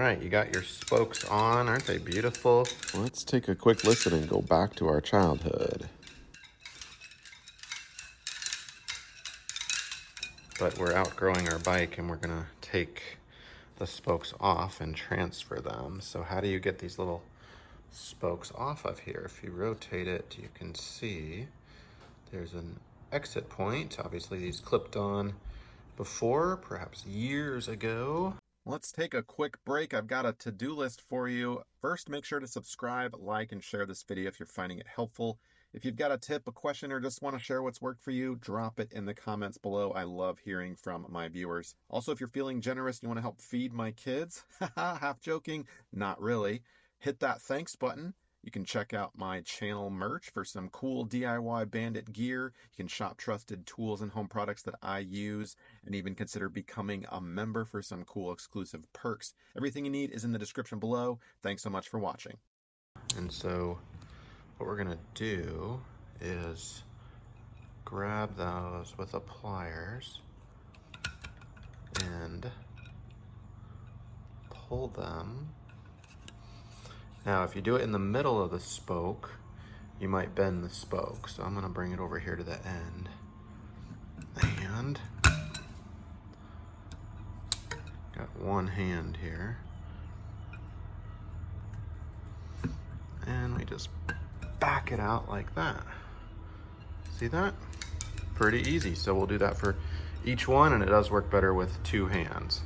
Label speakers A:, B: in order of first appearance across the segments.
A: right, you got your spokes on. Aren't they beautiful?
B: Let's take a quick listen and go back to our childhood.
A: But we're outgrowing our bike and we're gonna take the spokes off and transfer them. So how do you get these little spokes off of here? If you rotate it, you can see there's an exit point. Obviously these clipped on before, perhaps years ago. Let's take a quick break. I've got a to-do list for you. First, make sure to subscribe, like, and share this video if you're finding it helpful. If you've got a tip, a question, or just want to share what's worked for you, drop it in the comments below. I love hearing from my viewers. Also, if you're feeling generous and you want to help feed my kids, half joking, not really, hit that thanks button. You can check out my channel merch for some cool DIY bandit gear. You can shop trusted tools and home products that I use, and even consider becoming a member for some cool exclusive perks. Everything you need is in the description below. Thanks so much for watching. And so what we're gonna do is grab those with the pliers and pull them. Now, if you do it in the middle of the spoke, you might bend the spoke. So I'm gonna bring it over here to the end. And got one hand here. And we just back it out like that. See that? Pretty easy. So we'll do that for each one, and it does work better with two hands.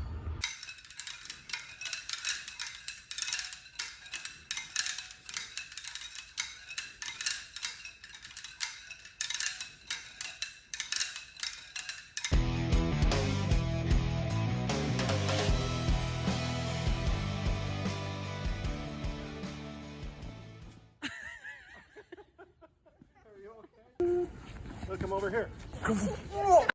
C: Look, come over here.